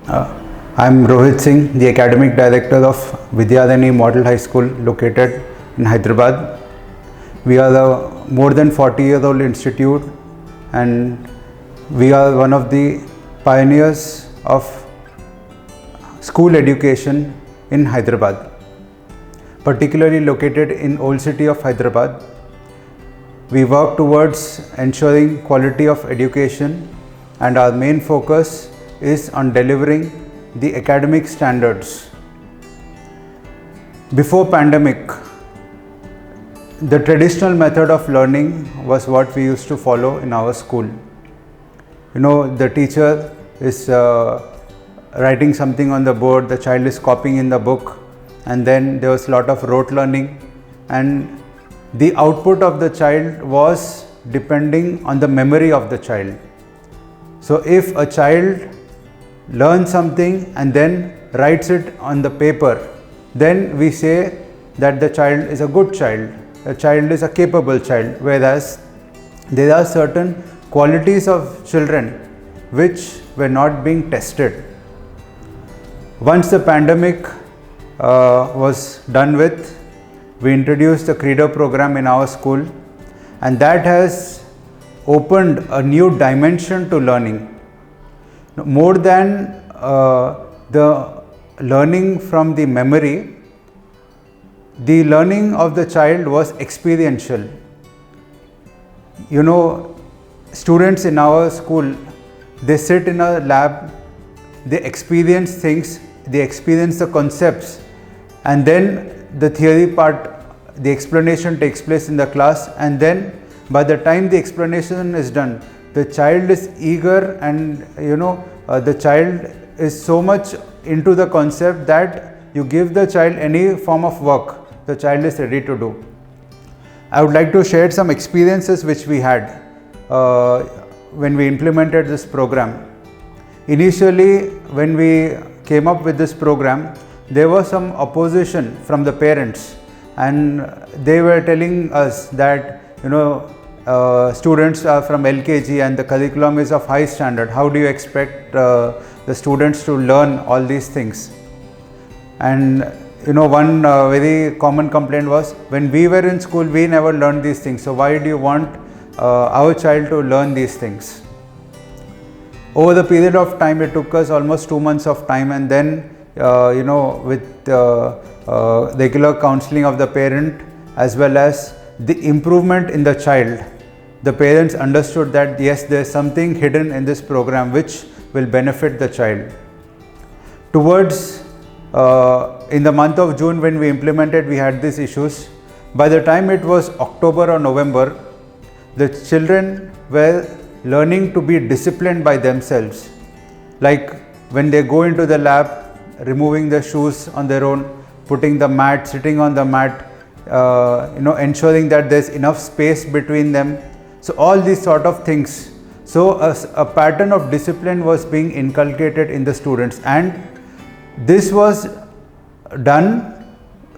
Uh, I'm Rohit Singh, the Academic Director of Vidya Dayani Model School located in Hyderabad. We are the more than 40-year-old institute, and we are one of the pioneers of school education in Hyderabad, particularly located in Old City of Hyderabad. We work towards ensuring quality of education, and our main focus is on delivering the academic standards. Before pandemic, the traditional method of learning was what we used to follow in our school. The teacher is writing something on the board, the child is copying in the book, and then there was a lot of rote learning, and the output of the child was depending on the memory of the child. So if a child learns something and then writes it on the paper, then we say that the child is a good child, the child is a capable child, whereas there are certain qualities of children which were not being tested. Once the pandemic was done with, we introduced the Kreedo program in our school, and that has opened a new dimension to learning. More than the learning from the memory, the learning of the child was experiential. Students in our school, they sit in a lab, they experience things, they experience the concepts, and then the theory part, the explanation takes place in the class, and then by the time the explanation is done, the child is eager, and the child is so much into the concept that you give the child any form of work, the child is ready to do. I would like to share some experiences which we had when we implemented this program. Initially, when we came up with this program, there was some opposition from the parents, and they were telling us that students are from LKG and the curriculum is of high standard. How do you expect the students to learn all these things? And one very common complaint was, when we were in school, we never learned these things. So why do you want our child to learn these things? Over the period of time, it took us almost 2 months of time, and then with regular counseling of the parent as well as the improvement in the child, the parents understood that yes, there is something hidden in this program which will benefit the child. Towards in the month of June, when we implemented, we had these issues. By the time it was October or November, the children were learning to be disciplined by themselves. Like when they go into the lab, removing the shoes on their own, putting the mat, sitting on the mat, ensuring that there's enough space between them. So all these sort of things. So a pattern of discipline was being inculcated in the students, and this was done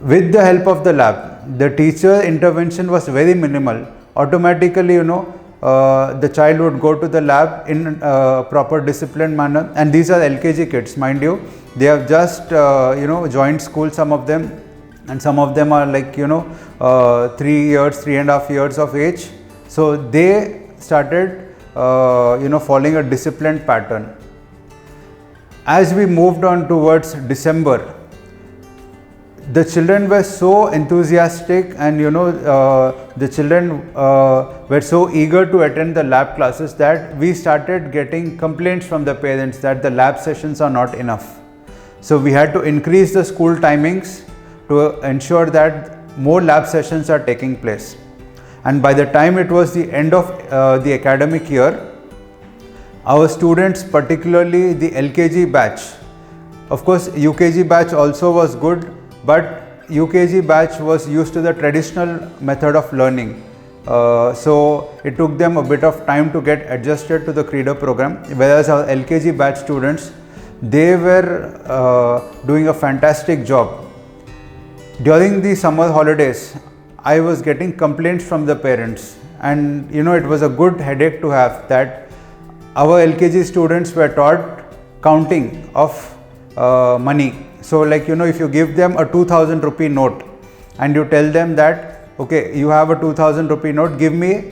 with the help of the lab. The teacher intervention was very minimal. Automatically, the child would go to the lab in a proper disciplined manner, and these are LKG kids, mind you. They have just joined school, some of them, and some of them are like 3.5 years of age. So they started following a disciplined pattern. As we moved on towards December, the children were so enthusiastic, and the children were so eager to attend the lab classes that we started getting complaints from the parents that the lab sessions are not enough. So we had to increase the school timings to ensure that more lab sessions are taking place. And by the time it was the end of the academic year, our students, particularly the LKG batch, of course UKG batch also was good, but UKG batch was used to the traditional method of learning. So it took them a bit of time to get adjusted to the Kreedo program, whereas our LKG batch students, they were doing a fantastic job. During the summer holidays, I was getting complaints from the parents, and it was a good headache to have that our LKG students were taught counting of money. So like, you know, if you give them a 2000 rupee note and you tell them that, okay, you have a 2000 rupee note, give me,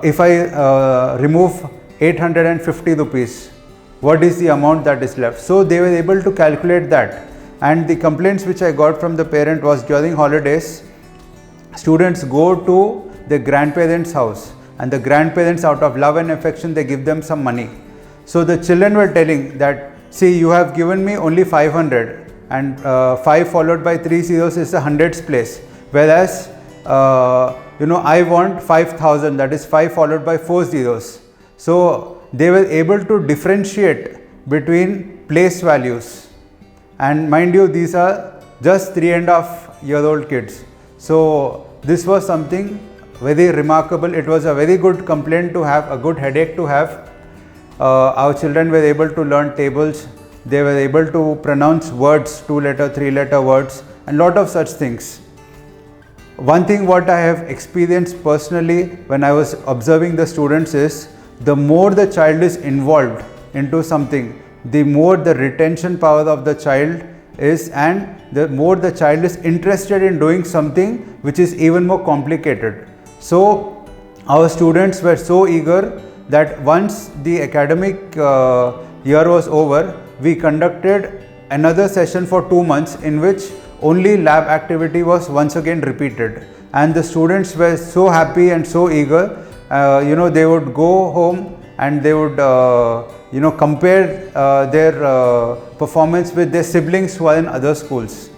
if I remove 850 rupees, what is the amount that is left? So they were able to calculate that. And the complaints which I got from the parent was, during holidays, students go to their grandparents' house, and the grandparents, out of love and affection, they give them some money. So the children were telling that, see, you have given me only 500, and 5 followed by 3 zeros is the hundreds place, whereas you know, I want 5000, that is 5 followed by 4 zeros. So they were able to differentiate between place values. And mind you, these are just 3.5-year-old kids. So this was something very remarkable. It was a very good complaint to have, a good headache to have. Our children were able to learn tables. They were able to pronounce words, 2-letter, 3-letter words, and lot of such things. One thing what I have experienced personally when I was observing the students is, the more the child is involved into something, the more the retention power of the child is, and the more the child is interested in doing something which is even more complicated. So our students were so eager that once the academic year was over, we conducted another session for 2 months in which only lab activity was once again repeated, and the students were so happy and so eager. You know, they would go home and they would you know, compare their performance with their siblings who are in other schools.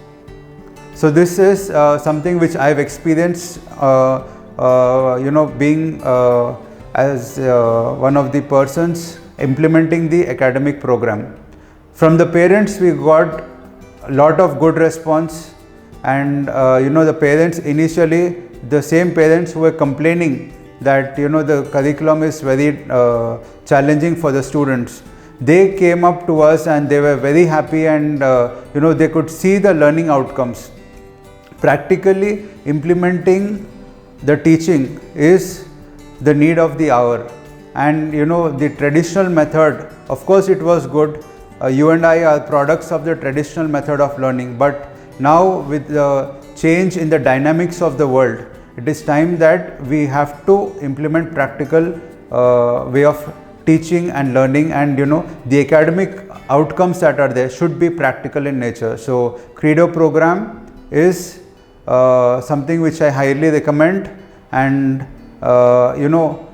So this is something which I have experienced, you know, being as one of the persons implementing the academic program. From the parents, we got a lot of good response, and you know, the parents initially, the same parents who were complaining that, you know, the curriculum is very challenging for the students, they came up to us and they were very happy, and you know, they could see the learning outcomes. Practically implementing the teaching is the need of the hour, and you know, the traditional method, of course it was good. You and I are products of the traditional method of learning, but now with the change in the dynamics of the world, it is time that we have to implement practical way of teaching and learning, and you know, the academic outcomes that are there should be practical in nature. So Kreedo program is something which I highly recommend, and you know,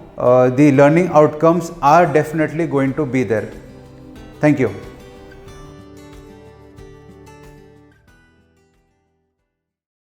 the learning outcomes are definitely going to be there. Thank you.